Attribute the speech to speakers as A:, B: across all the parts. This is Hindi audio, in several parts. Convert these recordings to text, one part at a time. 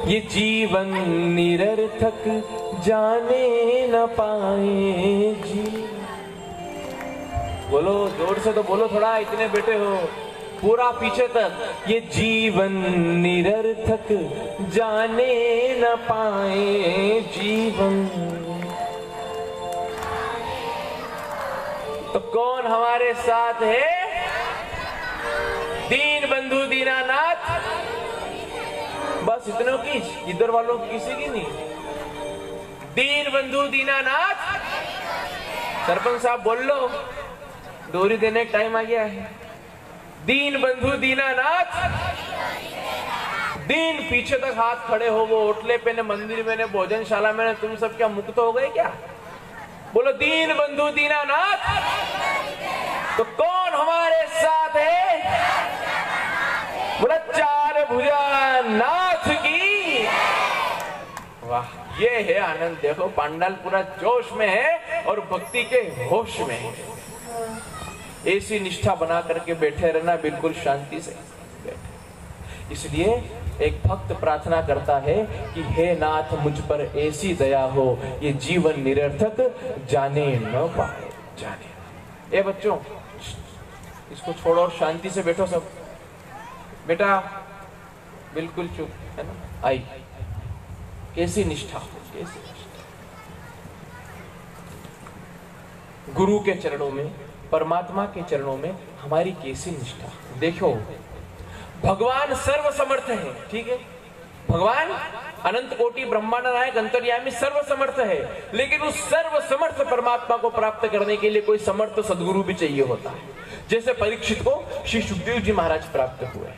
A: ये जीवन निरर्थक जाने न पाए जी। बोलो जोर से तो बोलो थोड़ा, इतने बेटे हो, पूरा पीछे तक। ये जीवन निरर्थक जाने न पाए जीवन। तो कौन हमारे साथ है? दीन बंधु दीनानाथ। बस इतनों की, इधर वालों की किसी की नहीं। दीन बंधु दीनानाथ। सरपंच साहब बोल लो, डोरी देने का टाइम आ गया है। दीन बंधु दीनानाथ। दीन पीछे तक हाथ खड़े हो, वो होटले पे ने, मंदिर में ने, भोजनशाला में ने, तुम सब क्या मुक्त हो गए क्या? बोलो दीन बंधु दीनानाथ। तो कौन हमारे साथ है? बोला चार भुजा नाथ की। वाह, ये है आनंद। देखो पंडाल पूरा जोश में है और भक्ति के होश में है। ऐसी निष्ठा बना करके बैठे रहना, बिल्कुल शांति से बैठे। इसलिए एक भक्त प्रार्थना करता है कि हे नाथ मुझ पर ऐसी दया हो, ये जीवन निरर्थक जाने न पाए जाने। ए बच्चों, इसको छोड़ो और शांति से बैठो सब। बेटा बिल्कुल चुप, है ना? आई कैसी निष्ठा, कैसी निष्ठा। गुरु के चरणों में, परमात्मा के चरणों में हमारी कैसी निष्ठा। देखो भगवान सर्व समर्थ है, ठीक है? भगवान अनंत कोटि ब्रह्मांड नायक अंतर्यामी सर्व समर्थ है, लेकिन उस सर्व समर्थ परमात्मा को प्राप्त करने के लिए कोई समर्थ सदगुरु भी चाहिए होता है। जैसे परीक्षित को श्री सुखदेव जी महाराज प्राप्त हुए,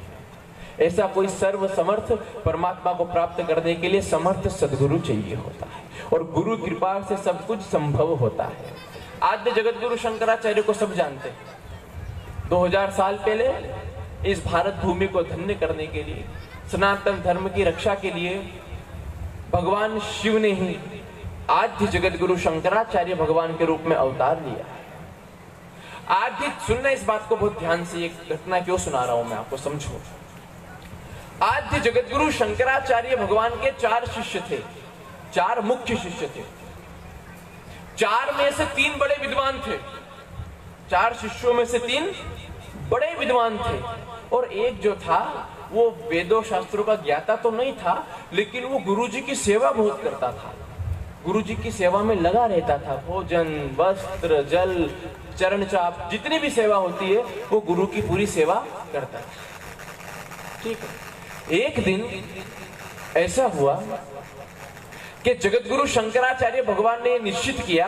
A: ऐसा कोई सर्व समर्थ परमात्मा को प्राप्त करने के लिए समर्थ सदगुरु चाहिए होता है। और गुरु कृपा से सब कुछ संभव होता है। आद्य जगत गुरु शंकराचार्य को सब जानते हैं। 2000 साल पहले इस भारत भूमि को धन्य करने के लिए, सनातन धर्म की रक्षा के लिए भगवान शिव ने ही आद्य जगत गुरु शंकराचार्य भगवान के रूप में अवतार लिया। आद्य, सुनना इस बात को बहुत ध्यान से, एक घटना क्यों सुना रहा हूं मैं आपको, समझो। आद्य जगत गुरु शंकराचार्य भगवान के 4 शिष्य थे, 4 मुख्य शिष्य थे। 4 में से 3 बड़े विद्वान थे। 4 शिष्यों में से 3 बड़े विद्वान थे और एक जो था वो वेदों शास्त्रों का ज्ञाता तो नहीं था, लेकिन वो गुरुजी की सेवा बहुत करता था। गुरुजी की सेवा में लगा रहता था। भोजन, वस्त्र, जल, चरण चाप, जितनी भी सेवा होती है वो गुरु की पूरी सेवा करता है, ठीक है? एक दिन ऐसा हुआ कि जगत गुरु शंकराचार्य भगवान ने निश्चित किया,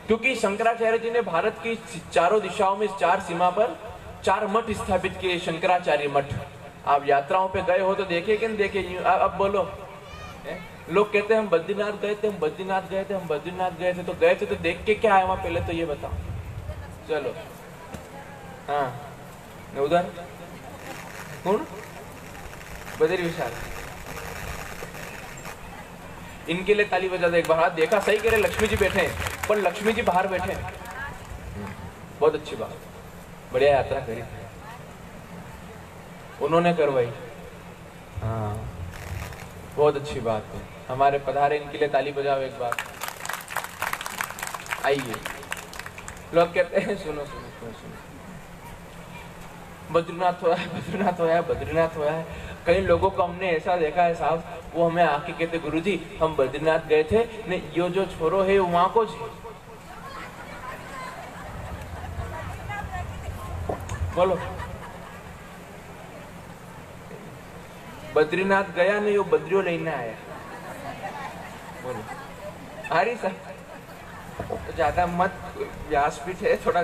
A: क्योंकि शंकराचार्य जी ने भारत की चारों दिशाओं में 4 सीमा पर 4 मठ स्थापित किए। शंकराचार्य मठ, आप यात्राओं पे गए हो तो देखे कि नहीं देखे? अब बोलो। लोग कहते हैं हम बद्रीनाथ गए थे, हम बद्रीनाथ गए थे, हम बद्रीनाथ गए थे। तो गए थे तो देख के क्या आया वहां, पहले तो ये बताओ। चलो, हाँ उधर कौन? बद्री विशाल। इनके लिए ताली बजा दो एक बार। देखा, सही कह रहे, लक्ष्मी जी बैठे हैं, पर लक्ष्मी जी बाहर बैठे हैं। बहुत अच्छी बात, बढ़िया यात्रा करी उन्होंने करवाई। हाँ, बहुत अच्छी बात है। हमारे पधारे, इनके लिए ताली बजाओ एक बार। आइए। लोग कहते हैं सुनो सुनो सुनो सुनो, बद्रीनाथ हुआ है, बद्रीनाथ हुआ है, बद्रीनाथ हुआ है। कई लोगों को हमने ऐसा देखा है साहब, वो हमें आके कहते गुरुजी हम बद्रीनाथ गए थे, ने यो जो छोरो है वहां को बोलो। बद्रीनाथ गया नहीं, वो बद्रियों लेने आया। बोलो हरी सर, तो ज्यादा मत, व्यासपीठ है थोड़ा।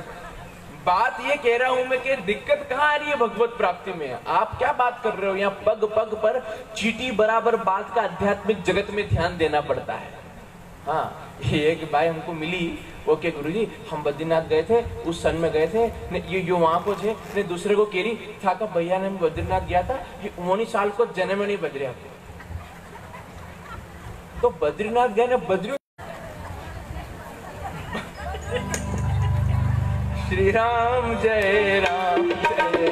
A: बात ये कह रहा हूं मैं कि दिक्कत कहाँ आ रही है भगवत प्राप्ति में। आप क्या बात कर रहे हो? यहाँ पग पग पर चीटी बराबर बात का आध्यात्मिक जगत में ध्यान देना पड़ता है। हाँ, ये एक भाई हमको मिली, वो के गुरुजी हम बद्रीनाथ गए थे, उस सन में गए थे, ये जो वहां को थे ने दूसरे को केरी था का भैया ने बद्रीनाथ गया था, ये 19 साल को जन्म नहीं बद्रिया। तो बद्रीनाथ गए ना, बद्री श्री राम जय राम जय जय,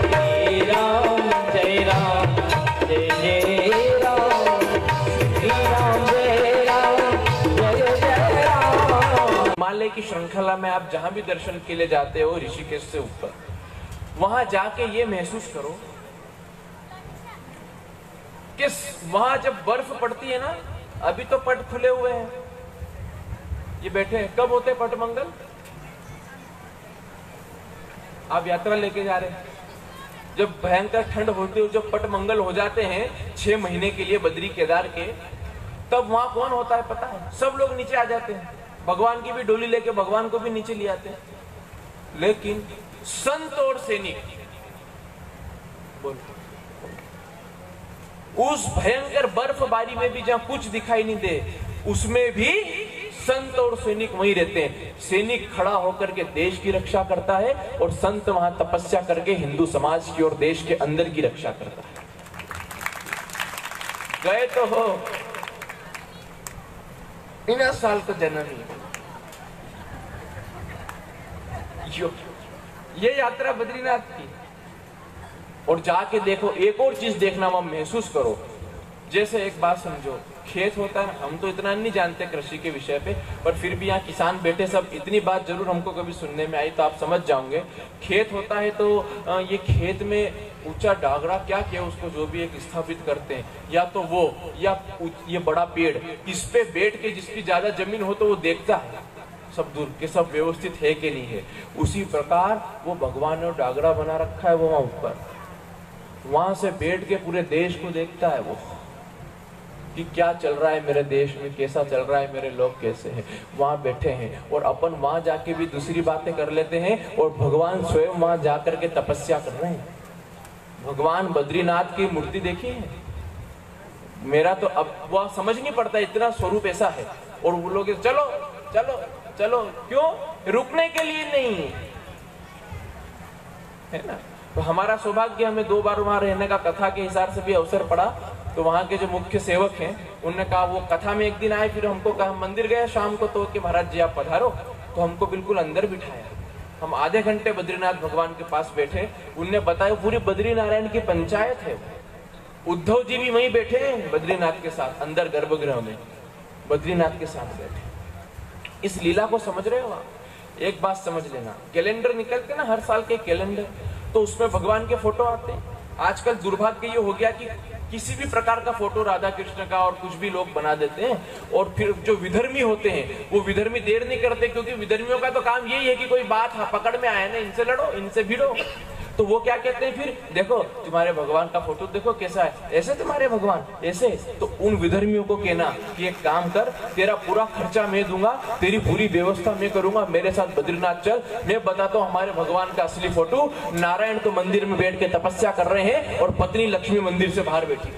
A: श्री राम जय राम जय जय। श्रृंखला में आप जहां भी दर्शन के लिए जाते हो ऋषिकेश से ऊपर, वहां जाके ये महसूस करो कि वहां जब बर्फ पड़ती है ना, अभी तो पट खुले हुए हैं, ये बैठे हैं, कब होते पट मंगल? आप यात्रा लेके जा रहे हैं, जब भयंकर ठंड होती है, जब पट मंगल हो जाते हैं 6 महीने के लिए बद्री केदार के, तब वहां कौन होता है पता है? सब लोग नीचे आ जाते हैं, भगवान की भी डोली लेके भगवान को भी नीचे ले आते हैं। लेकिन संत और सैनिक, उस भयंकर बर्फबारी में भी जहां कुछ दिखाई नहीं दे, उसमें भी संत और सैनिक वहीं रहते हैं। सैनिक खड़ा होकर के देश की रक्षा करता है और संत वहां तपस्या करके हिंदू समाज की और देश के अंदर की रक्षा करता है। गए तो हो, इन साल तो जन्म ही, ये यात्रा बद्रीनाथ की। और जाके देखो, एक और चीज देखना, वहां महसूस करो। जैसे एक बात समझो, खेत होता है, हम तो इतना नहीं जानते कृषि के विषय पे, पर फिर भी यहाँ किसान बैठे सब, इतनी बात जरूर हमको कभी सुनने में आई तो आप समझ जाओगे। खेत होता है तो ये खेत में ऊंचा डागरा क्या क्या उसको जो भी एक स्थापित करते हैं, या तो वो या ये बड़ा पेड़, इस पे बैठ के जिसकी ज्यादा जमीन हो तो वो देखता है सब दूर के सब व्यवस्थित है कि नहीं है। उसी प्रकार वो भगवान ने डागरा बना रखा है वो वहां ऊपर, वहां से बैठ के पूरे देश को देखता है वो कि क्या चल रहा है मेरे देश में, कैसा चल रहा है, मेरे लोग कैसे हैं। वहां बैठे हैं और अपन वहां जाके भी दूसरी बातें कर लेते हैं और भगवान स्वयं वहां जाकर के तपस्या कर रहे हैं। भगवान बद्रीनाथ की मूर्ति देखी है, मेरा तो अब वह समझ नहीं पड़ता, इतना स्वरूप ऐसा है। और वो लोग चलो चलो चलो, क्यों? रुकने के लिए नहीं है ना। तो हमारा सौभाग्य, हमें 2 बार वहां रहने का कथा के हिसाब से भी अवसर पड़ा। तो वहां के जो मुख्य सेवक हैं उन्होंने कहा, वो कथा में एक दिन आए, फिर हमको कहा मंदिर गए शाम को, तो कि महाराज जी आप पधारो, तो हमको बिल्कुल अंदर बिठाया। हम आधे घंटे बद्रीनाथ भगवान के पास बैठे, उनने बताया पूरी बद्री नारायण की पंचायत है। उद्धव जी भी वहीं बैठे हैं बद्रीनाथ के साथ, अंदर गर्भगृह में बद्रीनाथ के साथ बैठे। इस लीला को समझ रहे हो आप? एक बात समझ लेना, कैलेंडर निकलते ना हर साल के कैलेंडर, तो उसमें भगवान के फोटो आते हैं। आजकल दुर्भाग्य ये हो गया कि किसी भी प्रकार का फोटो राधा कृष्ण का और कुछ भी लोग बना देते हैं, और फिर जो विधर्मी होते हैं वो विधर्मी देर नहीं करते, क्योंकि विधर्मियों का तो काम यही है कि कोई बात पकड़ में आए ना, इनसे लड़ो, इनसे भिड़ो। तो वो क्या कहते हैं फिर, देखो तुम्हारे भगवान का फोटो देखो कैसा है, ऐसे तुम्हारे भगवान ऐसे। तो उन विधर्मियों को कहना कि एक काम कर, तेरा पूरा खर्चा मैं दूंगा, तेरी पूरी व्यवस्था मैं करूंगा, मेरे साथ बद्रीनाथ चल, मैं बताता हूँ हमारे भगवान का असली फोटो। नारायण तो मंदिर में बैठ के तपस्या कर रहे हैं और पत्नी लक्ष्मी मंदिर से बाहर बैठी।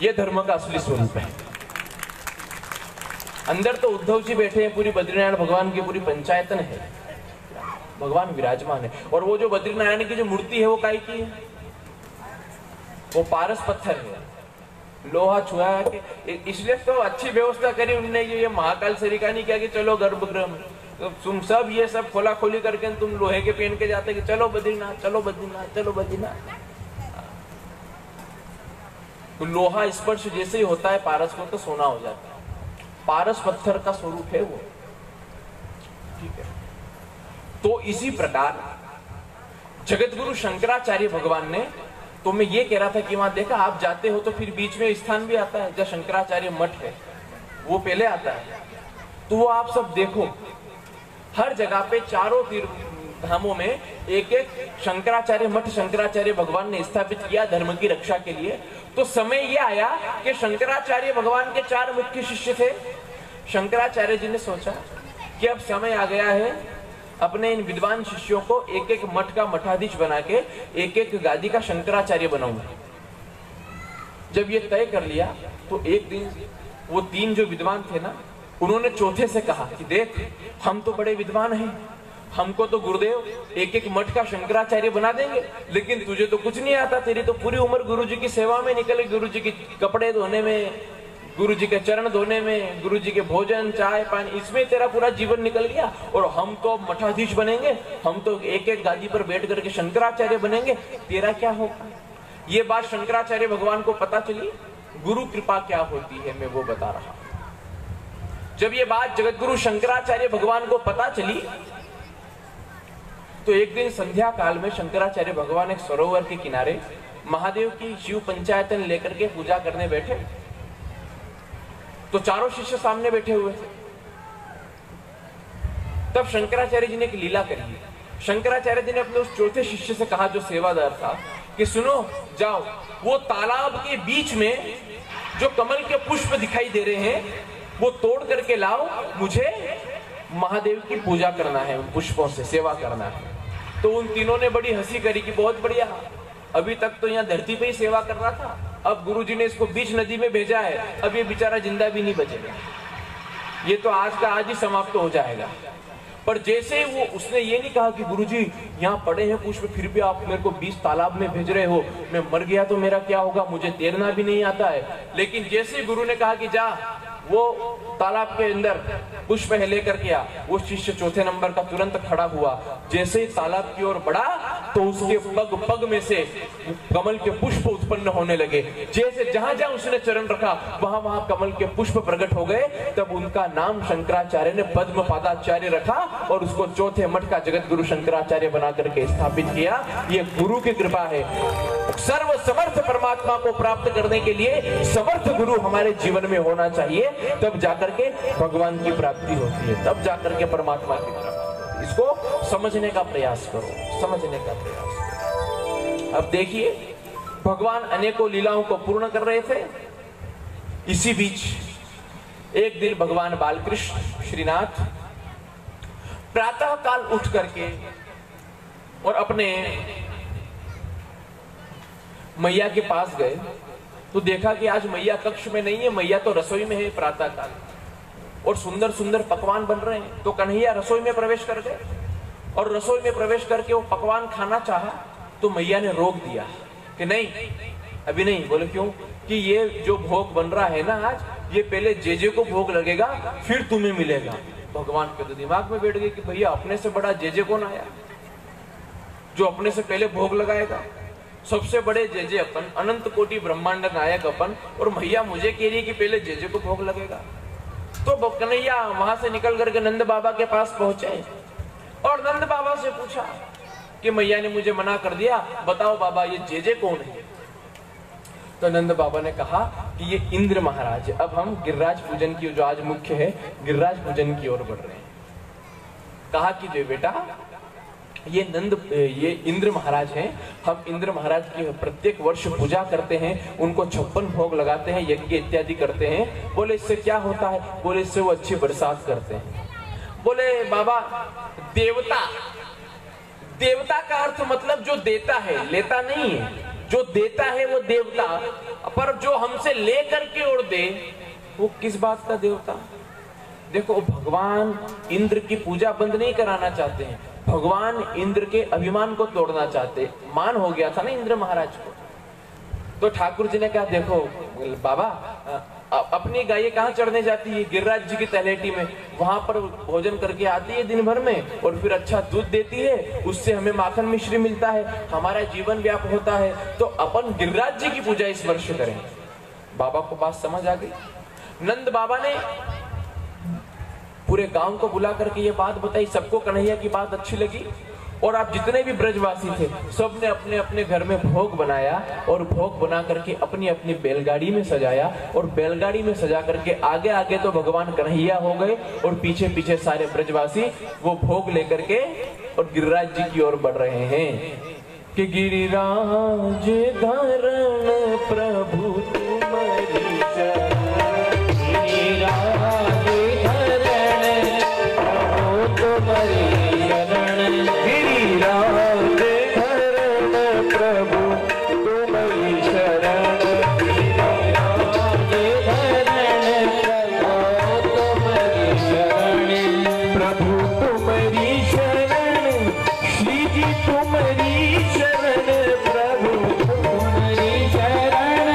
A: ये धर्म का असली स्वरूप है। अंदर तो उद्धव जी बैठे हैं, पूरी बद्रीनारायण भगवान की पूरी पंचायतन है, भगवान विराजमान है। और वो जो बद्रीनारायण की जो मूर्ति है वो काय की है? वो पारस पत्थर है, लोहा छुआ है। इसलिए तो अच्छी व्यवस्था करी उन्होंने, ये महाकाल सरिका नहीं किया कि चलो गर्भगृह में, तो तुम सब ये सब खोला खोली करके तुम लोहे के पहन के जाते कि चलो बद्रीनाथ चलो बद्रीनाथ चलो बद्रीनाथ। तो लोहा स्पर्श जैसे ही होता है पारस को तो सोना हो जाता है। पारस पत्थर का स्वरूप है वो, ठीक है। तो इसी प्रकार जगतगुरु शंकराचार्य भगवान ने, तो मैं ये कह रहा था कि वहां देखा आप जाते हो तो फिर बीच में स्थान भी आता है जहाँ शंकराचार्य मठ है, वो पहले आता है। तो वो आप सब देखो, हर जगह पे चारों तीर्थ धामों में एक एक शंकराचार्य मठ शंकराचार्य भगवान ने स्थापित किया धर्म की रक्षा के लिए। तो समय ये आया कि शंकराचार्य भगवान के 4 मुख्य शिष्य थे। शंकराचार्य जी ने सोचा कि अब समय आ गया है, अपने इन विद्वान शिष्यों को एक एक मठ का मठाधीश बना के एक एक गादी का शंकराचार्य बनाऊंगा। जब ये तय कर लिया तो एक दिन वो 3 जो विद्वान थे ना, उन्होंने चौथे से कहा कि देख हम तो बड़े विद्वान हैं, हमको तो गुरुदेव एक एक मठ का शंकराचार्य बना देंगे, लेकिन तुझे तो कुछ नहीं आता, तेरी तो पूरी उम्र गुरुजी की सेवा में निकले, गुरुजी के कपड़े धोने में, गुरु जी के चरण धोने में, गुरु जी के भोजन चाय पानी, इसमें तेरा पूरा जीवन निकल गया, और हम तो मठाधीश बनेंगे, हम तो एक एक गादी पर बैठ करके शंकराचार्य बनेंगे, तेरा क्या होगा। ये बात शंकराचार्य भगवान को पता चली। गुरु कृपा क्या होती है मैं वो बता रहा हूं। जब ये बात जगतगुरु शंकराचार्य भगवान को पता चली तो एक दिन संध्या काल में शंकराचार्य भगवान एक सरोवर के किनारे महादेव की शिव पंचायतन लेकर के पूजा करने बैठे। तो चारों शिष्य सामने बैठे हुए थे। तब शंकराचार्य जी ने एक लीला करी। शंकराचार्य जी ने अपने उस चौथे शिष्य से कहा, जो सेवादार था, कि सुनो, जाओ वो तालाब के बीच में जो कमल के पुष्प दिखाई दे रहे हैं वो तोड़ करके लाओ, मुझे महादेव की पूजा करना है, उन पुष्पों से सेवा करना है। तो उन तीनों ने बड़ी हंसी करी कि बहुत बढ़िया, अभी तक तो यहाँ धरती पे ही सेवा कर रहा था, अब गुरुजी ने इसको बीच नदी में भेजा है, अब ये बेचारा जिंदा भी नहीं बचेगा, ये तो आज का आज ही समाप्त हो जाएगा। पर जैसे वो उसने ये नहीं कहा कि गुरुजी यहाँ पड़े हैं पुष्प, फिर भी आप मेरे को 20 तालाब में भेज रहे हो, मैं मर गया तो मेरा क्या होगा, मुझे तैरना भी नहीं आता है। लेकिन जैसे गुरु ने कहा कि जा वो तालाब के अंदर पुष्प है लेकर के आ, वो शिष्य चौथे नंबर का तुरंत खड़ा हुआ। जैसे ही तालाब की ओर बढ़ा तो उसके पग पग में से कमल के पुष्प उत्पन्न होने लगे। जैसे जहां जहां उसने चरण रखा वहां वहां कमल के पुष्प प्रकट हो गए। तब उनका नाम शंकराचार्य ने पद्म पादाचार्य रखा और उसको चौथे मठ का जगत गुरु शंकराचार्य बना करके स्थापित किया। ये गुरु की कृपा है। सर्व समर्थ परमात्मा को प्राप्त करने के लिए समर्थ गुरु हमारे जीवन में होना चाहिए, तब जाकर के भगवान की प्राप्ति होती है, तब जाकर के परमात्मा की प्राप्ति होती है। इसको समझने का प्रयास करो, समझने का प्रयास करो। अब देखिए, भगवान अनेकों लीलाओं को पूर्ण कर रहे थे। इसी बीच एक दिन भगवान बालकृष्ण श्रीनाथ प्रातः काल उठ करके और अपने मैया के पास गए तो देखा कि आज मैया कक्ष में नहीं है, मैया तो रसोई में है प्रातः काल, और सुंदर सुंदर पकवान बन रहे हैं। तो कन्हैया रसोई में प्रवेश कर गए और रसोई में प्रवेश करके वो पकवान खाना चाहा तो मैया ने रोक दिया कि नहीं, अभी नहीं। बोले क्यों? कि ये जो भोग बन रहा है ना आज, ये पहले जेजे को भोग लगेगा फिर तुम्हें मिलेगा। भगवान के तो दिमाग में बैठ गई कि भैया अपने से बड़ा जेजे कौन आया जो अपने से पहले भोग लगाएगा। सबसे बड़े जेजे अपन, अनंत कोटि ब्रह्मांड नायक अपन, और मैया मुझे कह रही है कि पहले जेजे को भोग लगेगा। तो कन्हैया वहां से निकल करके नंद बाबा के पास पहुंचे और नंद बाबा से पूछा कि मैया ने मुझे मना कर दिया, बताओ बाबा ये जेजे कौन है? तो नंद बाबा ने कहा कि ये इंद्र महाराज है। अब हम गिरिराज पूजन की, जो आज मुख्य है, गिरिराज पूजन की ओर बढ़ रहे हैं। कहा कि जो बेटा ये इंद्र महाराज हैं, हम इंद्र महाराज की प्रत्येक वर्ष पूजा करते हैं, उनको 56 भोग लगाते हैं, यज्ञ इत्यादि करते हैं। बोले इससे क्या होता है? बोले इससे वो अच्छी बरसात करते हैं। बोले बाबा देवता का अर्थ मतलब जो देता है, लेता नहीं है। जो देता है वो देवता, पर जो हमसे ले करके और दे वो किस बात का देवता? देखो, भगवान इंद्र की पूजा बंद नहीं कराना चाहते हैं, भगवान इंद्र के अभिमान को तोड़ना चाहते। मान हो गया था ना इंद्र महाराज को। तो ठाकुर जी ने कहा, देखो बाबा, अपनी गाय कहाँ चढ़ने जाती है? गिरिराज जी की तलहटी में, वहां पर भोजन करके आती है दिन भर में और फिर अच्छा दूध देती है, उससे हमें माखन मिश्री मिलता है, हमारा जीवन व्याप होता है। तो अपन गिरिराज जी की पूजा इस वर्ष करें। बाबा को बात समझ आ गई। नंद बाबा ने पूरे गांव को बुला करके ये बात बताई, सबको कन्हैया की बात अच्छी लगी और आप जितने भी ब्रजवासी थे सब ने अपने अपने घर में भोग बनाया और भोग बना करके अपनी अपनी बैलगाड़ी में सजाया और बैलगाड़ी में सजा करके आगे आगे तो भगवान कन्हैया हो गए और पीछे पीछे सारे ब्रजवासी वो भोग लेकर के और गिरिराज जी की ओर बढ़ रहे हैं कि गिरिराज धरण प्रभु तुम्हारी शरण, गिरिराज धरण प्रभु तुम्हारी शरण, गिरिराज धरण प्रभु तुम्हारी शरण, गिरिराज धरण प्रभु तुम्हारी शरण, प्रभु तुम्हारी शरण, श्री जी तुम्हारी शरण, प्रभु तुम्हारी शरण,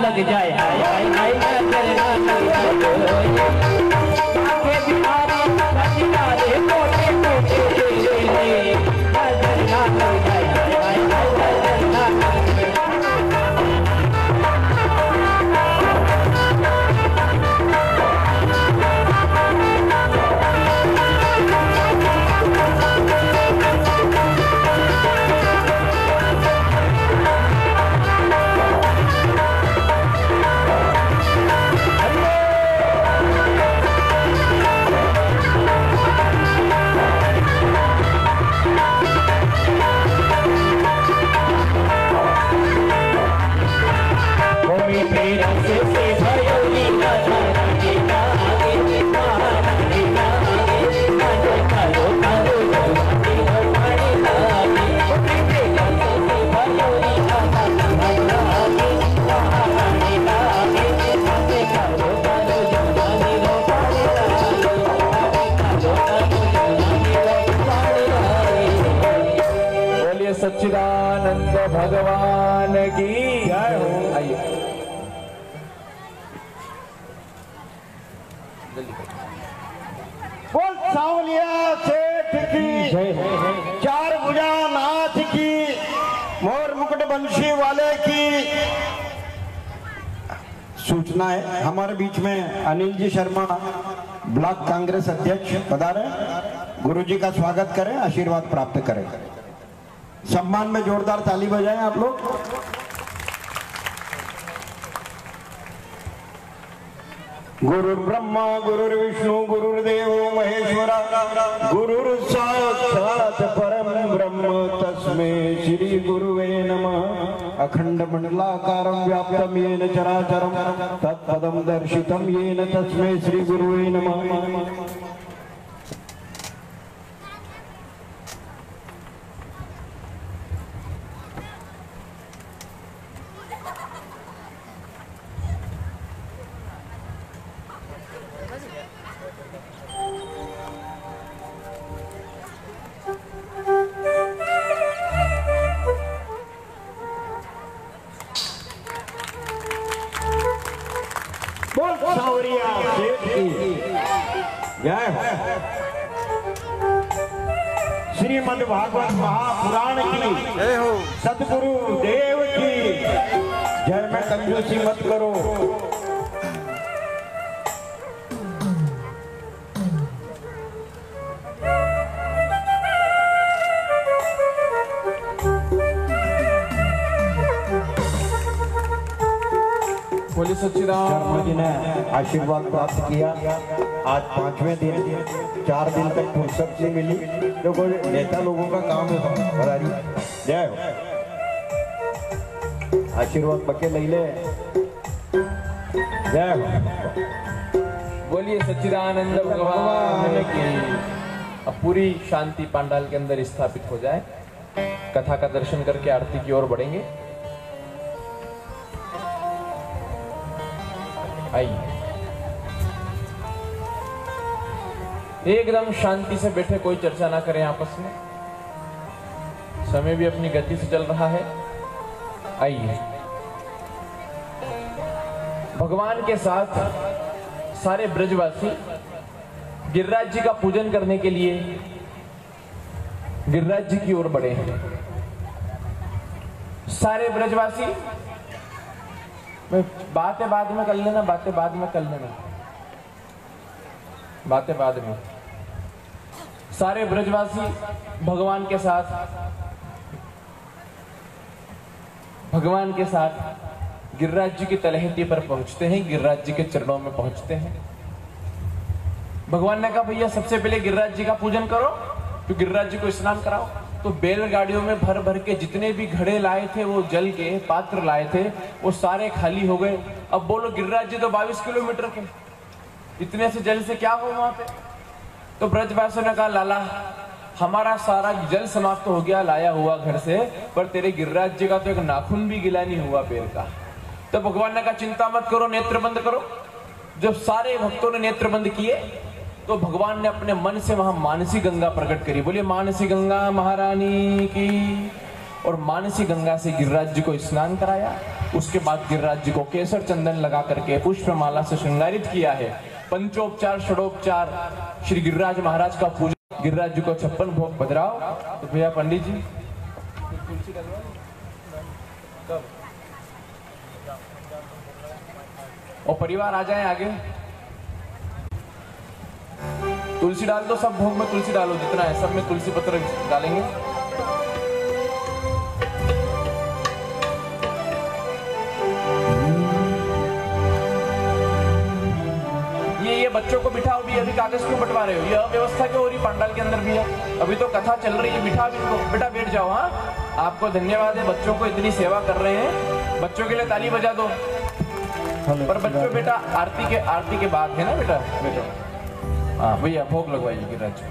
B: लग जाए, हाय हाय हाय नजर ना लग जाए। आंखें बिहारी नजर मोटे मोटे नजर ना लग जाए, हाय हाय हाय नजर ना लग जाए।
A: सच्चिदानंद भगवान की जय हो। आइए
C: बोल सावलिया सेठ की
A: जय हो।
C: चार भुजा नाथ की, मोर मुकुट बंशी वाले की। सूचना है हमारे बीच में अनिल जी शर्मा ब्लॉक कांग्रेस अध्यक्ष पधारे, गुरुजी का स्वागत करें, आशीर्वाद प्राप्त करें। सम्मान में जोरदार ताली बजाएं आप लोग। गुरु ब्रह्मा गुरुर्विष्णु गुरुर्देव महेश्वरा, गुरुर् साक्षात् परम ब्रह्म तस्मै श्री गुरुवे नमः। अखंड मंडलाकारं व्याप्तं येन चराचरं तत्पदं दर्शितं येन तस्मै श्री गुरुवे नमः। बोल सावरिया सेठ की जय हो। श्रीमद् भागवत महापुराण की जय हो। सतगुरु देव की जय। में कंजूसी मत करो।
A: बोले सच्चिदानंद
C: शर्मा जी ने आशीर्वाद प्राप्त किया। आज 5वें दिन, 4 दिन तक फुर्सत नहीं मिली, तो कोई नेता लोगों का काम है बधाई। जय हो। आशीर्वाद पक्के ले ले। जय हो।
A: बोलिए सच्चिदानंद भगवान की। अब पूरी शांति पंडाल के अंदर स्थापित हो जाए। कथा का दर्शन करके आरती की ओर बढ़ेंगे। आइए एकदम शांति से बैठे, कोई चर्चा ना करें आपस में। समय भी अपनी गति से चल रहा है। आइए भगवान के साथ सारे ब्रजवासी गिरिराज जी का पूजन करने के लिए गिरिराज जी की ओर बढ़े हैं। सारे ब्रजवासी, बातें बाद में कर लेना, बातें बाद में कर लेना, बातें बाद में। सारे ब्रजवासी भगवान के साथ गिरिराज जी की तलहटी पर पहुंचते हैं, गिरिराज जी के चरणों में पहुंचते हैं। भगवान ने कहा भैया सबसे पहले गिरिराज जी का पूजन करो, तो गिरिराज जी को स्नान कराओ। तो बैलगाड़ियों में भर भर के जितने भी घड़े लाए थे, वो जल के पात्र लाए थे, वो सारे खाली हो गए। अब बोलो गिरिराज जी तो 22 किलोमीटर के, इतने से जल से क्या हो वहां पे। तो ब्रजवासियों ने कहा लाला हमारा सारा जल समाप्त हो गया लाया हुआ घर से, पर तेरे गिरिराज जी का तो एक नाखून भी गिला नहीं हुआ पैर का। तो भगवान ने कहा चिंता मत करो, नेत्र बंद करो। जब सारे भक्तों ने नेत्र बंद किए तो भगवान ने अपने मन से वहां मानसी गंगा प्रकट करी। बोलिए मानसी गंगा महारानी की। और मानसी गंगा से गिरिराज जी को स्नान कराया। उसके बाद गिरिराज जी को केसर चंदन लगा करके पुष्पमाला से श्रृंगारित किया है। पंचोपचार षडोपचार श्री गिरिराज महाराज का पूजा, गिरिराज जी को 56 भोग बदराओ। तो भैया पंडित जी और परिवार आ जाए आगे। तुलसी डाल दो, सब भोग में तुलसी डालो, जितना है सब में तुलसी पत्र डालेंगे। ये बच्चों को बिठाओ भी, अभी कागज क्यों बंटवा रहे हो? ये अव्यवस्था क्यों हो रही पंडाल के अंदर भी है? अभी तो कथा चल रही है, बिठा भी बेटा, बैठ जाओ। हाँ, आपको धन्यवाद है, बच्चों को इतनी सेवा कर रहे हैं, बच्चों के लिए ताली बजा दो। पर बच्चों बेटा आरती के बाद है ना बेटा, बेटा हाँ भैया भोग लगवाइए गिरिराज।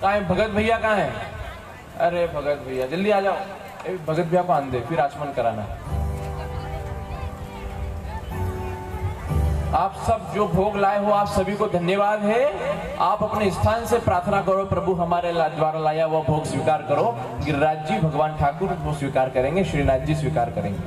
A: कहाँ है भगत भैया, कहाँ है? अरे भगत भैया जल्दी आ जाओ, भगत भैया को आन दे, फिर आचमन कराना। आप सब जो भोग लाए हो, आप सभी को धन्यवाद है। आप अपने स्थान से प्रार्थना करो, प्रभु हमारे द्वारा लाया हुआ भोग स्वीकार करो। गिरिराज जी भगवान ठाकुर वो स्वीकार करेंगे, श्रीनाथ जी स्वीकार करेंगे।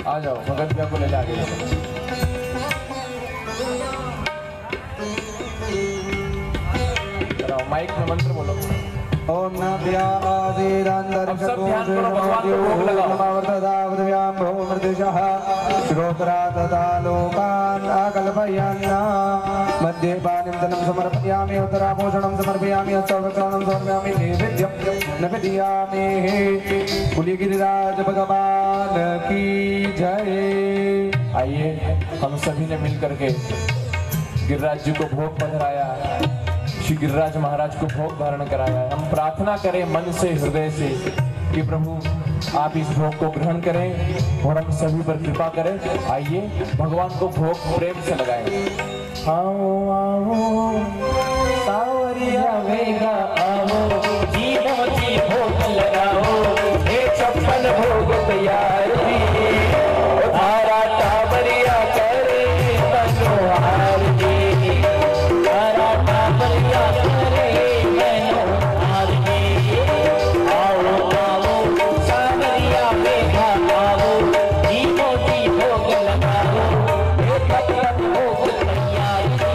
A: आ जाओ, भगत भैया को ले जाके माइक में मंत्र बोलो।
D: ओम नमः
A: अब सब ध्यान करो, भगवान को भोग लगाओ।
D: श्रोत्रा तथा लोकान् आकल्पयन्ना मध्ये पानिं समर्पयामि, उत्तराभूषणं समर्पयामि, सर्वकारणं समर्पयामि, नैवेद्यं निवेदयामि। बोलिए गिरिराज भगवान की जय।
A: आइए हम सभी ने मिल करके गिरिराज जी को भोग पधराया, श्री गिरिराज महाराज को भोग धारण कराया है। हम प्रार्थना करें मन से, हृदय से कि प्रभु आप इस भोग को ग्रहण करें और हम सभी पर कृपा करें। आइए भगवान को भोग प्रेम से लगाएं। आओ आओ सावरिया वेगा आओ, जीवो जी भोग लगाओ, हे 56 भोग तैयार भी, धारा टावरिया करे मनोहार जी, धारा टावरिया करे मनोहार जी। आओ आओ सावरिया वेगा आओ, जीवो जी भोग लगाओ, हे 56 भोग तैयार भी,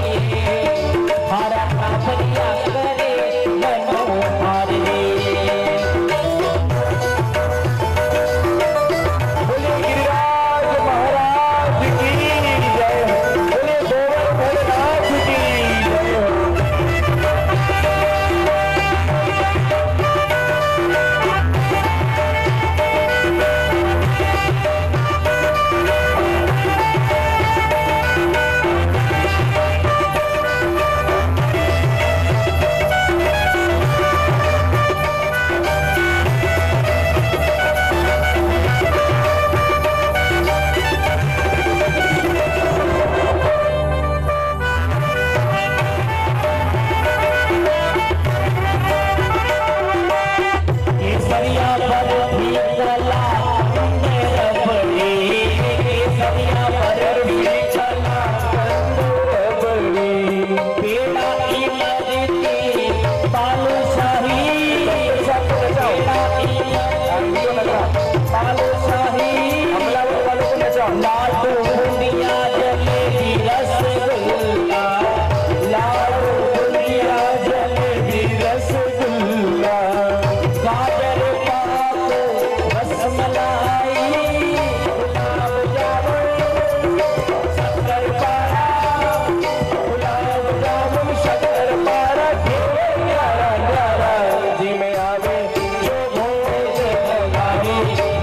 A: धारा टावरिया करे मनोहार जी।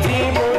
A: जी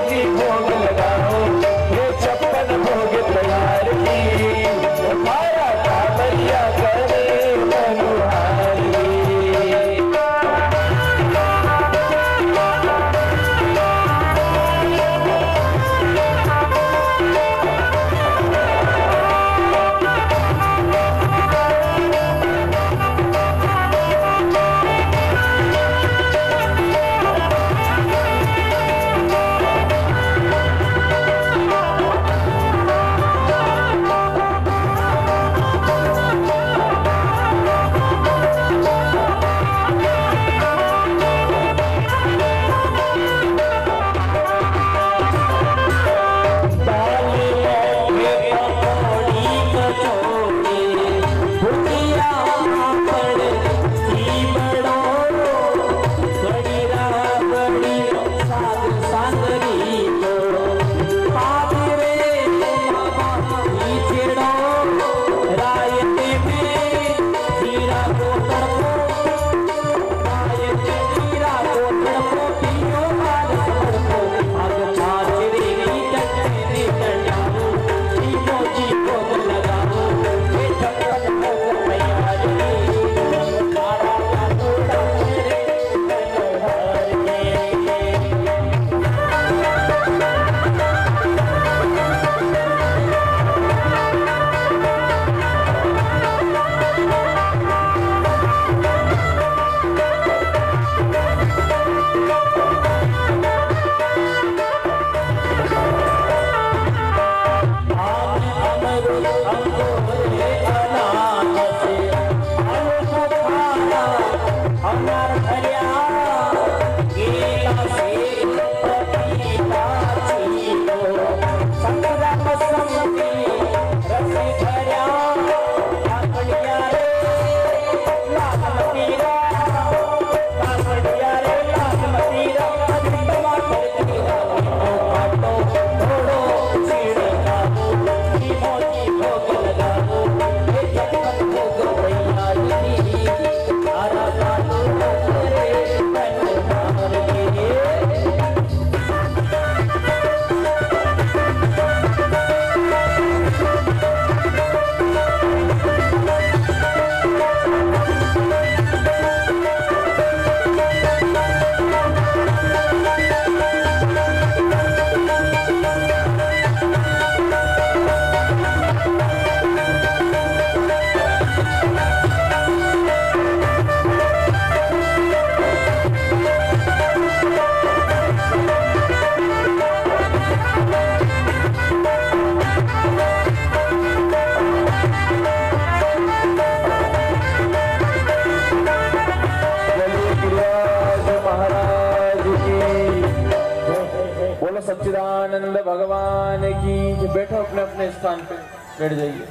A: सच्चिदानंद भगवान की। बैठो अपने अपने स्थान पे बैठ जाइए।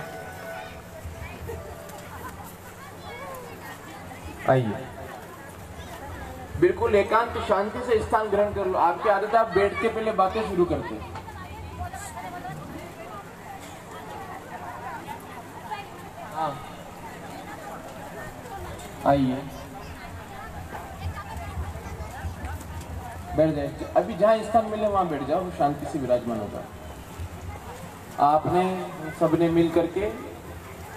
A: आइए, बिल्कुल एकांत शांति से स्थान ग्रहण कर लो। आपकी आदत आप बैठ के पहले बातें शुरू करते हैं। हाँ, आइए बैठ जाए। अभी जहाँ स्थान मिले वहां बैठ जाओ, शांति से विराजमान होगा। आपने सबने मिल करके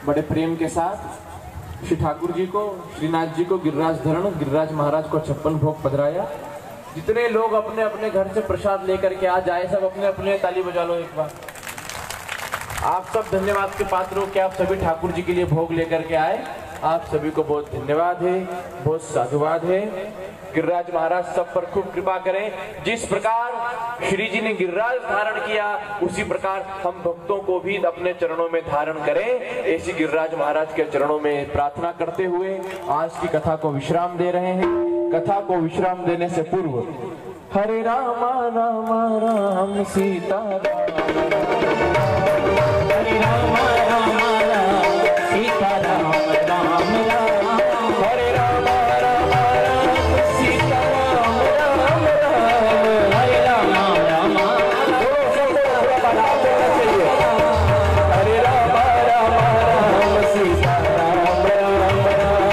A: बड़े प्रेम के साथ श्री ठाकुर जी को, श्रीनाथ जी को गिरिराज धरण, गिरिराज महाराज को 56 भोग पधराया। जितने लोग अपने अपने घर से प्रसाद लेकर के आ जाए, सब अपने अपने ताली बजा लो एक बार। आप सब धन्यवाद के पात्र हो कि आप सभी ठाकुर जी के लिए भोग लेकर के आए। आप सभी को बहुत धन्यवाद है, बहुत साधुवाद है। गिरिराज महाराज सब पर खूब कृपा करें। जिस प्रकार श्री जी ने गिरिराज धारण किया, उसी प्रकार हम भक्तों को भी अपने चरणों में धारण करें, ऐसी गिरिराज महाराज के चरणों में प्रार्थना करते हुए आज की कथा को विश्राम दे रहे हैं। कथा को विश्राम देने से पूर्व हरे राम राम राम सीता
B: हरे राम राम राम सीता राम राम राम
A: हरे राम राम राम सीता राम राम राम
B: हरे राम राम
A: हरे राम राम राम सीता राम राम राम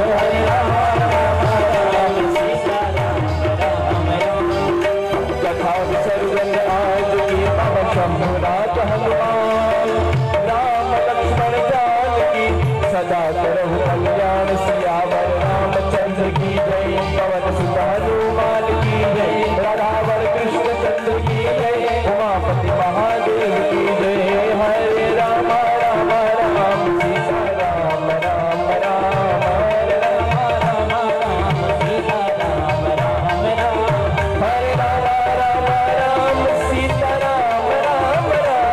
A: हरे राम
B: राम सीता राम राम
A: कथा विसर्जन आज की पवन शंभुनाथ हनुमान राम लक्ष्मण जानकी सदा करहु कल्याण सियावर रामचंद्र की जय। पवन सुत हनुमान की जय। राधावर कृष्ण चंद्र की जय। उमापति महादेव की जय। हरे राम राम राम सीता राम राम राम हरे राम
B: राम राम सीता राम राम राम
A: हरे राम राम राम सीता राम राम राम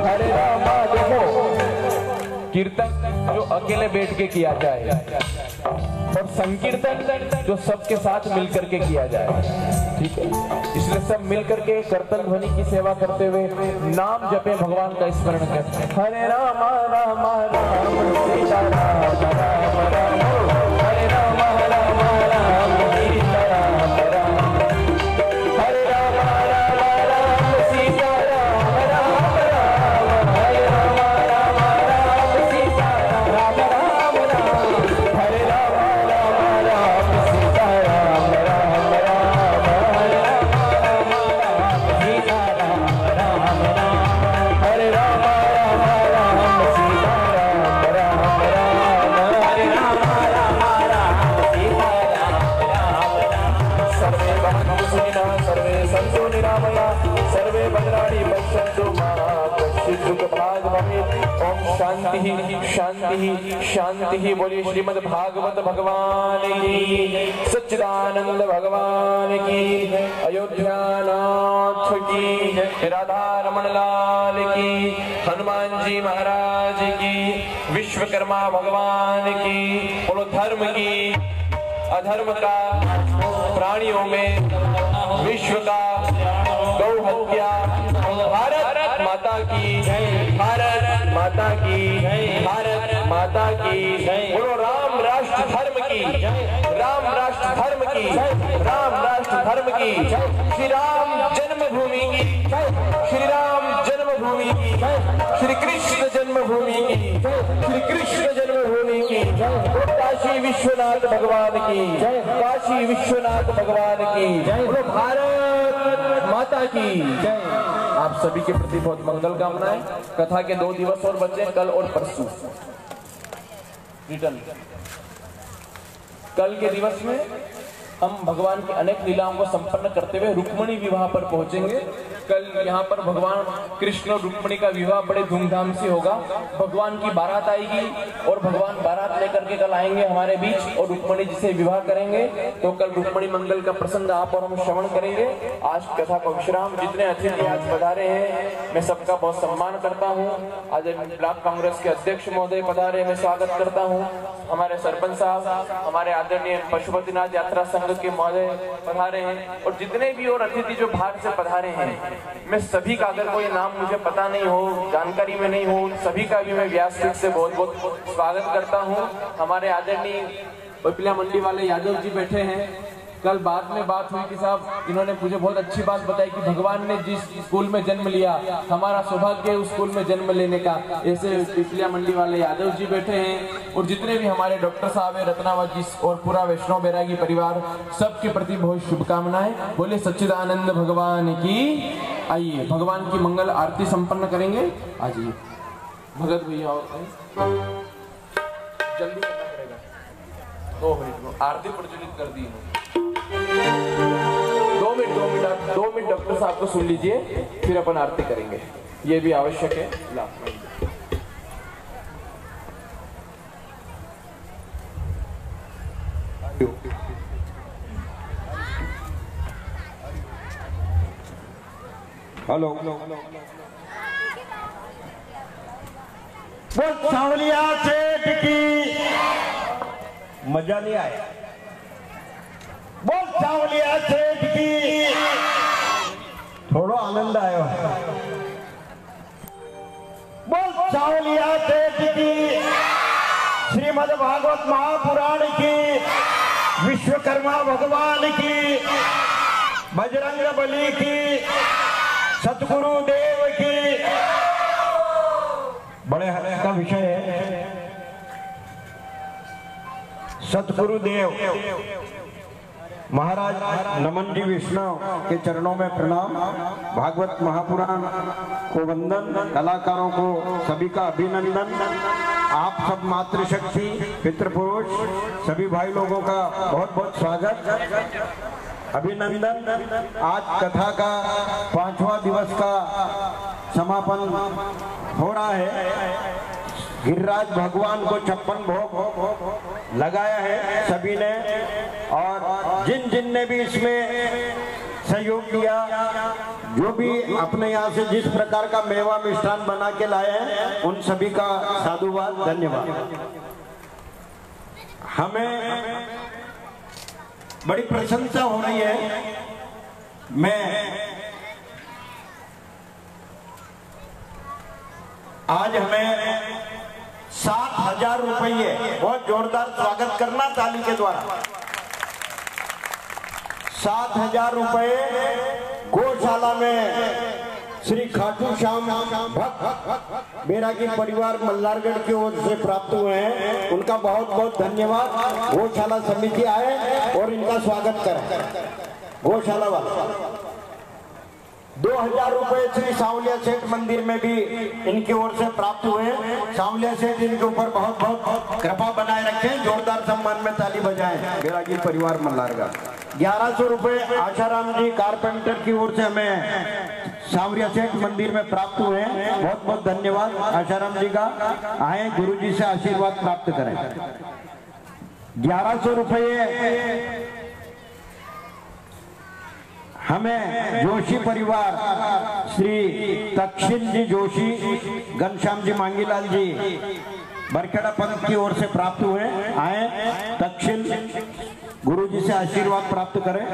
A: हरे राम हरे राम। देखो, कीर्तन जो अकेले बैठ के किया जाए और संकीर्तन जो सबके साथ मिलकर के किया जाए, ठीक है। इसलिए सब मिलकर के कीर्तन ध्वनि की सेवा करते हुए नाम जपे, भगवान का स्मरण करते। हरे राम राम राम सीता राम राम राम हरे राम राम राम सीता राम राम हरे राम राम राम सीता राम राम राम हरे राम राम राम सीता राम राम राम हरे राम राम राम सीता राम राम राम हरे राम
B: राम सीता राम राम राम
A: हरे राम राम राम सीता राम राम राम हरे राम
B: राम राम सीता राम राम राम
A: सर्वे भक्तु सुखिनः सर्वे सन्तु निरामयाः सर्वे भद्राणि पश्यन्तु मा कश्चित् दुःखभाग् भवेत्। ओम शांति शांति शांति। बोलिए श्रीमद् भागवत भगवान की, सच्चिदानंद भगवान की, अयोध्यानाथ की, राधा रमण लाल की, हनुमान जी महाराज की, विश्वकर्मा भगवान की, बोलो धर्म की, अधर्म का प्राणियों में, विश्व का, गौ हत्या, भारत माता की, भारत माता की, भारत माता की, बोलो राम राष्ट्र धर्म की, राम राष्ट्र धर्म की, राम राष्ट्र धर्म की, श्री राम जन्मभूमि की, श्री राम जन्मभूमि की, श्री कृष्ण जन्मभूमि की, श्री कृष्ण जन्मभूमि की, काशी विश्वनाथ भगवान की, काशी विश्वनाथ भगवान की, बोलो भारत माता की। आप सभी के प्रति बहुत मंगल कामनाएं। कथा के 2 दिवस और बचे, कल और परसों रिटर्न। कल के दिवस में हम भगवान की अनेक लीलाओं को संपन्न करते हुए रुक्मणी विवाह पर पहुंचेंगे। कल यहाँ पर भगवान कृष्ण और रुक्मणी का विवाह बड़े धूमधाम से होगा। भगवान की बारात आएगी और भगवान बारात लेकर के कल आएंगे हमारे बीच और रुक्मणी जी से विवाह करेंगे। तो कल रुक्मणी मंगल का प्रसंग आप और हम श्रवण करेंगे। आज कथा को विश्राम। जितने अतिथि आज पधारे हैं मैं सबका बहुत सम्मान करता हूँ। आज ब्लॉक कांग्रेस के अध्यक्ष महोदय पधारे, मैं स्वागत करता हूँ। हमारे सरपंच साहब, हमारे आदरणीय पशुपतिनाथ यात्रा संघ के महोदय पधारे हैं और जितने भी और अतिथि जो बाहर से पधारे हैं, मैं सभी का, अगर कोई नाम मुझे पता नहीं हो, जानकारी में नहीं हो, सभी का भी मैं व्यासपीठ से बहुत बहुत स्वागत करता हूं। हमारे आदरणीय पिपलिया मंडी वाले यादव जी बैठे हैं। कल बाद में बात हुई कि साहब इन्होंने मुझे बहुत अच्छी बात बताई कि भगवान ने जिस स्कूल में जन्म लिया, हमारा सौभाग्य है उस स्कूल में जन्म लेने का। ऐसे पिपलिया मंडी वाले यादव जी बैठे हैं और जितने भी हमारे डॉक्टर साहब है, रत्नावत जी और पूरा वैष्णव बैरागी परिवार, सबके प्रति बहुत शुभकामनाएं। बोले सच्चिदानंद भगवान की। आइए भगवान की मंगल आरती संपन्न करेंगे। आ जाइए भगत भैया, और जल्दी करना पड़ेगा, 2 मिनट में आरती प्रज्वलित कर दी। 2 मिनट डॉक्टर साहब को सुन लीजिए, फिर अपन आरती करेंगे, ये भी आवश्यक है।
C: हेलो, वो सांवलिया सेठ की मजा नहीं आया। बोल सांवलिया सेठ की, थोड़ा आनंद आयो। बोल सांवलिया सेठ की, श्रीमद् भागवत महापुराण की, विश्वकर्मा भगवान की, बजरंग बली की, सतगुरु देव की। बड़े हर्ष का विषय है। सतगुरु देव महाराज नमन जी विष्णु के चरणों में प्रणाम। भागवत महापुराण को वंदन, कलाकारों को सभी का अभिनंदन। आप सब मातृशक्ति, पितृपुरुष सभी भाई लोगों का बहुत बहुत स्वागत, अभिनंदन। आज कथा का 5वां दिवस का समापन हो रहा है। गिरिराज भगवान को 56 भोग लगाया है सभी ने, और जिन जिन ने भी इसमें सहयोग किया, जो भी अपने यहाँ से जिस प्रकार का मेवा मिष्ठान बना के लाए हैं, उन सभी का साधुवाद, धन्यवाद। हमें बड़ी प्रशंसा हो रही है। मैं आज हमें 7,000 रुपये, बहुत जोरदार स्वागत करना ताली के द्वारा, 7,000 रुपये गौशाला में श्री खाटू श्याम भक्त बैरागी परिवार मल्हारगढ़ की ओर से प्राप्त हुए हैं। उनका बहुत बहुत धन्यवाद। गौशाला समिति आए और इनका स्वागत करें। गौशाला वाला 2,000 रुपए श्री सांवलिया सेठ मंदिर में भी इनकी ओर से प्राप्त हुए। सांवलिया सेठ इनके ऊपर बहुत बहुत कृपा बनाए रखें। जोरदार सम्मान में ताली बजाएं। बैरागी परिवार मल्हारगढ़। 1100 रुपए आशाराम जी कारपेंटर की ओर से हमें सांवलिया सेठ मंदिर में प्राप्त हुए हैं। बहुत बहुत धन्यवाद आशाराम जी का। आए गुरु जी से आशीर्वाद प्राप्त करें। 1100 रुपये हमें जोशी परिवार श्री तक्षिल जी जोशी, घनश्याम जी मांगीलाल जी बरखेड़ा पंथ की ओर से प्राप्त हुए। आए तक्षशिल गुरु जी से आशीर्वाद प्राप्त करें।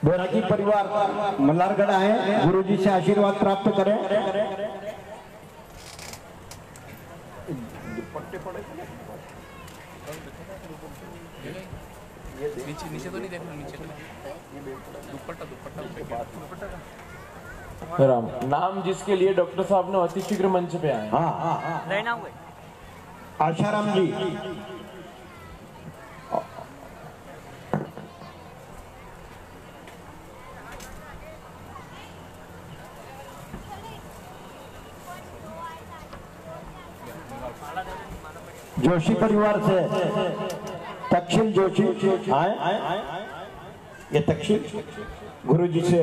C: बैरागी परिवार मल्हारगढ़ आए, गुरु जी से आशीर्वाद प्राप्त करें।
E: नीचे नीचे तो नहीं देखना, नीचे दुपट्टा दुपट्टा
A: राम नाम जिसके लिए डॉक्टर साहब ने अति शीघ्र मंच पे आए।
C: हाँ
B: रहना हुए
C: आशाराम जी, जोशी परिवार से तक्षशिल जोशी आए। ये तक्षशिल गुरु जी से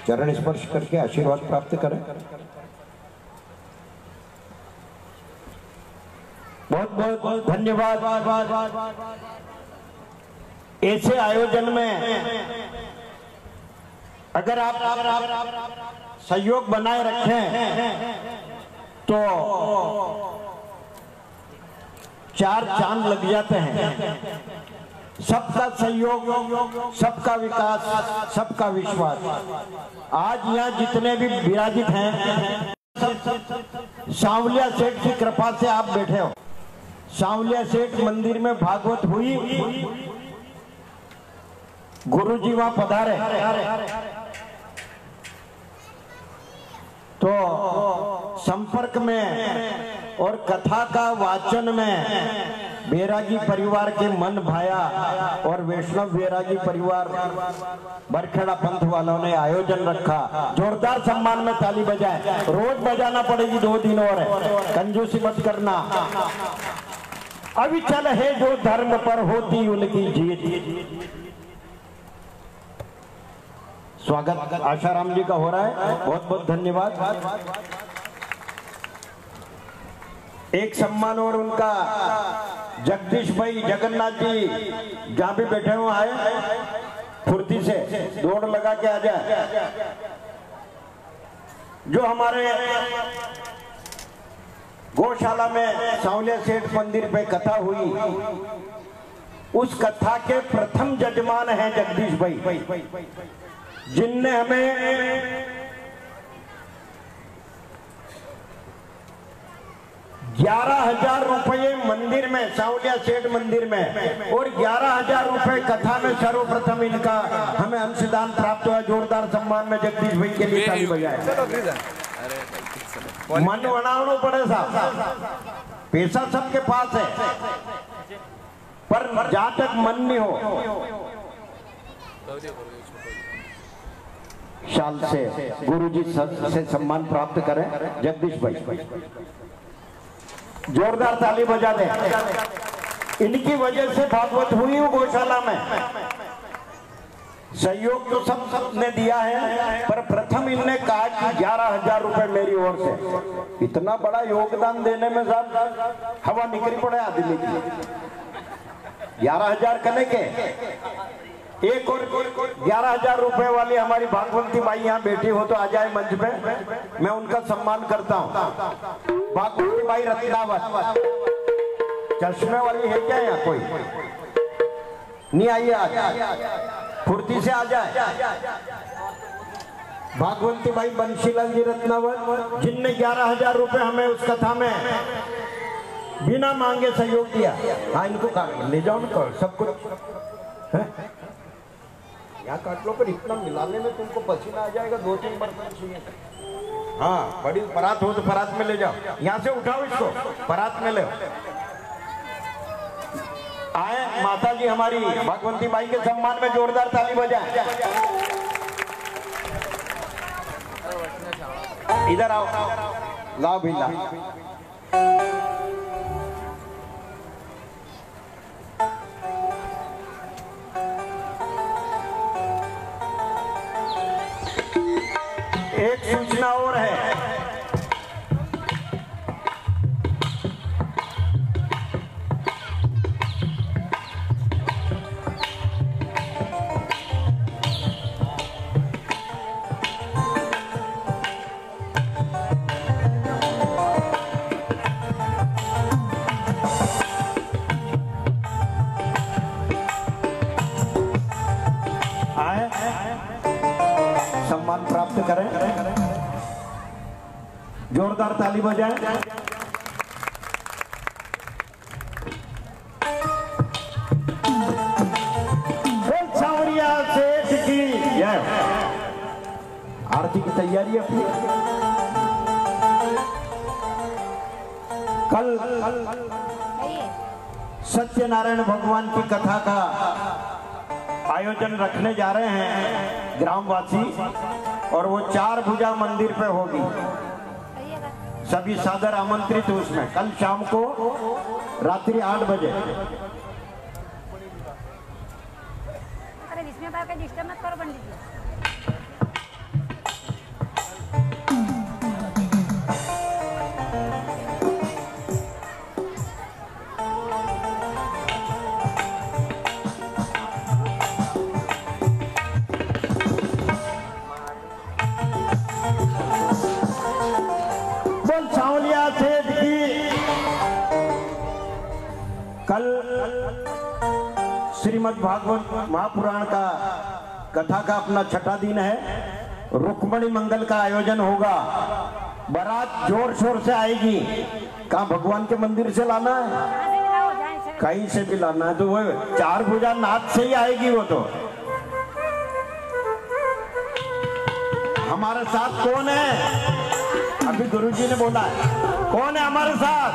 C: चरण स्पर्श करके आशीर्वाद प्राप्त करें। बहुत बहुत धन्यवाद। ऐसे आयोजन में अगर आप सहयोग बनाए रखें तो 4 चांद लग जाते हैं। सबका सहयोग, सबका विकास, सबका विश्वास। आज यहाँ जितने भी विराजित हैं, सांवलिया सेठ की कृपा से आप बैठे हो। सांवलिया सेठ मंदिर में भागवत हुई, गुरु जी वहां पधारे तो संपर्क में और कथा का वाचन में बैरागी परिवार के मन भाया और वैष्णव बैरागी परिवार बरखेड़ा पंथ वालों ने आयोजन रखा। जोरदार सम्मान में ताली बजाए। रोज बजाना पड़ेगी, 2 दिन और है, कंजूसी मत करना। अविचल है जो धर्म पर होती उनकी जीत। स्वागत आशाराम जी का हो रहा है, बहुत बहुत धन्यवाद। एक सम्मान और उनका जगदीश भाई जगन्नाथ जी जहां भी बैठे हुए आए, फुर्ती से दौड़ लगा के आ जाए। जो हमारे गौशाला में सांवलिया सेठ मंदिर पे कथा हुई, उस कथा के प्रथम जजमान हैं जगदीश भाई, जिनने हमें 11,000 रुपये मंदिर में, सांवलिया सेठ मंदिर में, और 11,000 रुपये कथा में सर्वप्रथम इनका हमें अंशदान प्राप्त हुआ। जोरदार सम्मान में जगदीश भाई के लिए ताली बजाए। मन बनाना पड़े साहब, पैसा सबके पास है, पर जहां तक मन नहीं हो, शाल से गुरुजी से सम्मान प्राप्त करें। जगदीश भाई जोरदार ताली बजा दें। इनकी वजह से भागवत हुई हो गौशाला में। सहयोग तो सब ने दिया है, पर प्रथम इनने कहा कि 11,000 रुपए मेरी ओर से। इतना बड़ा योगदान देने में साहब हवा निकली पड़े आदमी की। 11,000 कने के एक और 11,000 रुपए वाली हमारी भागवंती बाई यहाँ बैठी हो तो आ जाए मंच पे, मैं उनका सम्मान करता हूँ। भागवती बाई रत्नावत, चश्मे वाली है क्या यहाँ कोई? नहीं आई आज, फुर्ती से आ जाए। भागवती बाई बंशीलाल जी रत्नावत, जिनने 11,000 रुपए हमें उस कथा में बिना मांगे सहयोग दिया। हाँ, इनको ले जाओ ना, सब कुछ यहाँ काट लो, पर इतना मिलाने में तुमको पसीना आ जाएगा, 2-3 बर्तन चाहिए। हाँ, बड़ी परात हो तो परात में ले जाओ, यहाँ से उठाओ इसको, परात में ले आए। माता जी हमारी भगवंती बाई के सम्मान में जोरदार ताली बजाए। इधर आओ, लाओ भी लाओ। एक सूचना और है, सम्मान प्राप्त करें। जोरदार ताली बजाएं। बोल सांवरिया सेठ की जय। आरती की तैयारी अपनी। कल सत्यनारायण भगवान की कथा का आयोजन रखने जा रहे हैं ग्रामवासी, और वो 4 भुजा मंदिर पे होगी। सभी सादर आमंत्रित उसमें कल शाम को रात्रि 8 बजे।
F: अरे इसमें बात का डिस्टर्ब मत करो पंडित जी।
C: सांवलिया सेठ की कल श्रीमद् भागवत महापुराण का कथा का अपना 6ठा दिन है। रुक्मणी मंगल का आयोजन होगा। बारात जोर शोर से आएगी। कहाँ भगवान के मंदिर से लाना है, कहीं से भी लाना है, तो वो 4 भुजा नाथ से ही आएगी। वो तो हमारे साथ कौन है? अभी गुरुजी ने बोला है, कौन है हमारे साथ?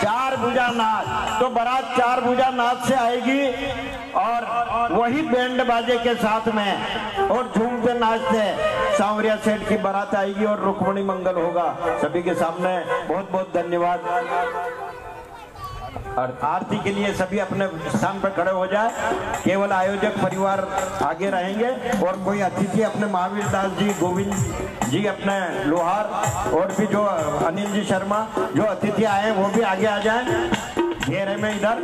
C: 4 भुजा नाथ। तो बारात 4 भुजा नाथ से आएगी, और वही बैंड बाजे के साथ में और झूमते नाचते सांवरिया सेठ की बारात आएगी और रुक्मणी मंगल होगा सभी के सामने। बहुत बहुत धन्यवाद। और आरती के लिए सभी अपने स्थान पर खड़े हो जाए। केवल आयोजक परिवार आगे रहेंगे, और कोई अतिथि अपने महावीर दास जी, गोविंद जी अपने लोहार, और भी जो अनिल जी शर्मा जो अतिथि आए हैं वो भी आगे आ जाएं घेरे में इधर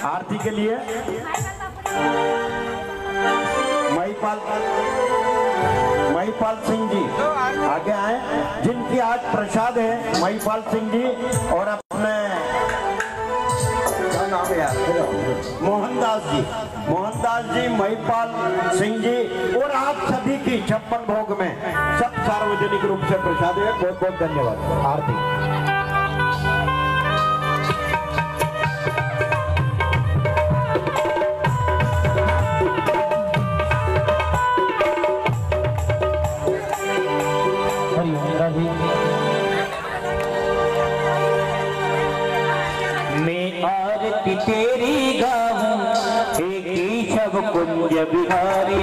C: आरती के लिए। महिपाल सिंह जी आगे आए, जिनकी आज प्रसाद है। महिपाल सिंह जी और अपने मोहनदास जी, महिपाल सिंह जी, और आप सभी की 56 भोग में सब सार्वजनिक रूप से प्रसाद है। बहुत बहुत धन्यवाद। आरती
B: तेरी गाऊं हे केशव कुंज बिहारी।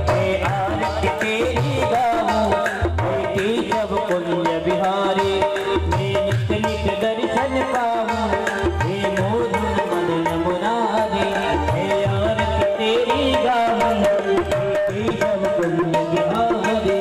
B: मैं आरती तेरी गाऊं हे केशव कुंज बिहारी। मैं नित नित दर्शन पाऊं हे मोहन मदन मुरारी। मैं आरती तेरी गाऊं हे केशव कुंज बिहारी।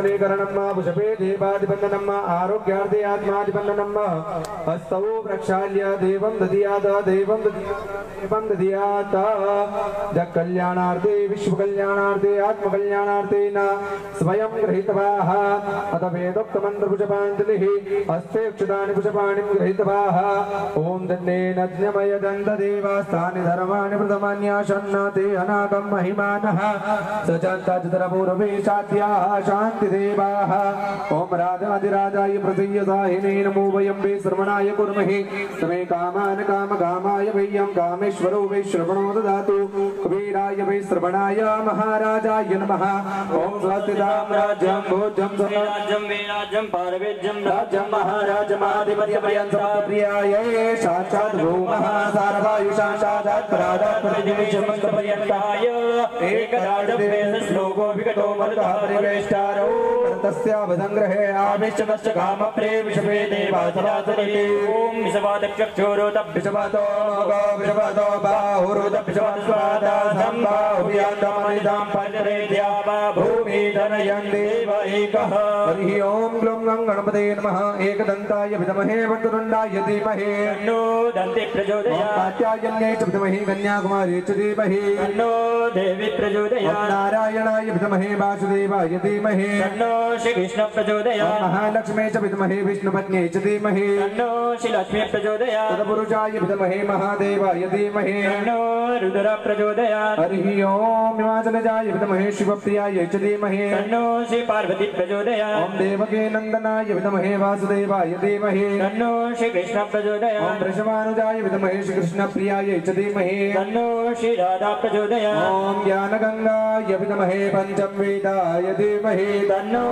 D: कुण्डलीकरणं पुष्पे देवादिबन्धनम् आरोग्यार्थे आत्मादिबन्धनम् हस्तौ प्रक्षाल्य देवं ददीयात् जगकल्याणार्थे विश्वकल्याणार्थे आत्मकल्याणार्थे न स्वयं गृहीतवाः अथ वेदोक्तमन्त्रपुष्पाञ्जलिः हस्ते क्षुतानि पुष्पाणि गृहीतवाः ॐ दण्डेन ज्ञमय दन्तदेवास्तानि धर्माणि प्रथमान्याशन्नते अनागं महिमानः सचन्तजतरपूर्वे साध्याः शान्तिदेवाः ॐ राजाधिराजाय प्रसीयसाहिने नमो वयं वे श्रवणाय कुर्महे तमे कामान् कामकामाय वयं कामेश्वरो वै श्रवणो ददातु कुबेराय वै श्रवणाय महाराजाय नमः ॐ स्वस्तिदां राज्यं भोज्यं स्वराज्यं वीराज्यं पारवेज्यं राज्यं महाराजमाधिपत्यमयं समप्रियाय साक्षात् भूमः सारवायुषाक्षात् परादात् प्रतिदिशमस्तपर्यन्ताय एकराजवेद श्लोको विकटो मरुतः परिवेष्टारो तस्यावसंग्रहे आविष्टमश्च कामप्रे विषभे देवासवासने ॐ विषवादक्षक्षोरोतभिषवातो विषवातो बाहुरोतभिषवास्वादा सम्बाहुयान्तमनिदां पञ्चरेद्या वा भूमि धनयन् देव एकः हरिः ॐ ग्लुं गं गणपते नमः एकदन्ताय विद्महे वक्रतुण्डाय धीमहि तन्नो दन्ति प्रचोदयात् कात्यायन्यै च विद्महे कन्याकुमारी च धीमहि तन्नो देवी प्रचोदयात् नारायणाय विद्महे वासुदेवाय धीमहि तन्नो श्रीकृष्ण प्रचोदयात् महालक्ष्मी च विद्महे विष्णुपत्न्यै च धीमहि तन्नो श्रीलक्ष्मी प्रचोदयात् तत्पुरुषाय विद्महे महादेवाय धीमहि तन्नो रुद्र प्रचोदयात् हरिः ॐ हिमाचलजाय विद्महे शिवप्रियाय च धीमहि तन्नो श्री पार्वती प्रचोदयात् ॐ देवकी नन्दनाय विद्महे वासुदेवाय धीमहि तन्नो श्रीकृष्ण प्रचोदयात् ॐ वृषभानुजाय विद्महे श्रीकृष्णप्रियाय च धीमहि तन्नो श्री राधा प्रचोदयात् ॐ ज्ञानगङ्गाय विद्महे पञ्चमवेदाय धीमहि तन्नो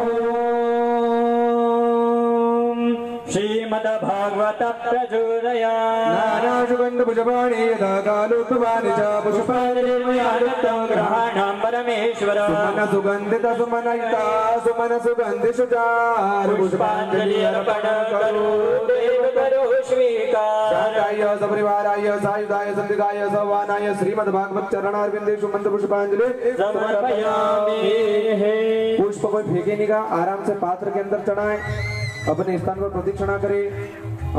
D: श्रीमद्भागवत प्रचोदयात् नानासुगन्धपुष्पाणि यथा कालोत्पवानि च पुष्पाञ्जलिर्मयादत्तं ग्रहाणां परमेश्वर सुमन सुगन्धित सुमनयिता सुमन सुगन्धिषुचार पुष्पाञ्जलि अर्पण करो देव करो स्वीकार साराय सपरिवाराय सायुधाय संदिगाय सवानाय श्रीमद्भागवत चरणारविंदेषु मंत्रपुष्पाञ्जलि समर्पयामि। पुष्प को फेंकेने का आराम से पात्र के अंदर चढ़ाएं, अपने स्थान पर प्रदक्षिणा करें।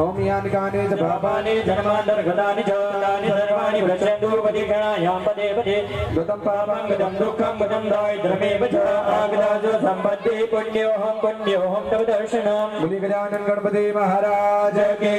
D: ओम यानि कानि च पापानि जन्मांतर गतानि च तानि सर्वाणि प्रचन्दु प्रदक्षिणायां पदे पदे गतं पापं गतं दुःखं गतं दारिद्र्यमेव च आगतासु सम्पत्ति पुण्योऽहं तव दर्शनम्। बोले गजानन गणपति महाराज की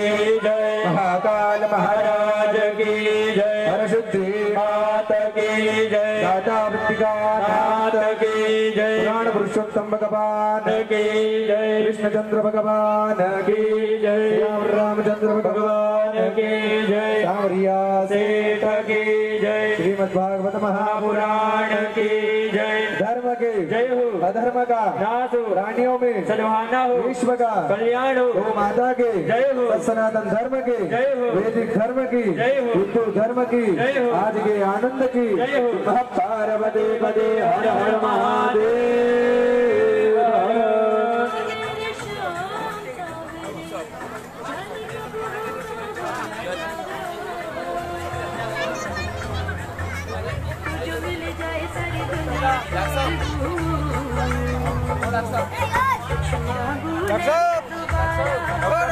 D: जय, महाकाल महाराज की जय, हरसिद्धि माता की जय, दाता वृत्तिका नाथ की जय, पुराण पुरुषोत्तम भगवान की जय, कृष्णचंद्र भगवान की जय, रामचंद्र भगवान की जय, सांवरिया सेठ की जय, श्रीमद्भागवत महापुराण की जय। धर्म के जय हो, अधर्म का नाश हो, प्राणियों में सद्भावना हो, विश्व का कल्याण हो, गौ माता के जय हो, सनातन धर्म के जय हो, वैदिक धर्म की जय हो, हिंदू धर्म की जय हो, आज के आनंद की जय हो। पार्वती पदे हर हर महादेव।
F: डॉक्टर साहब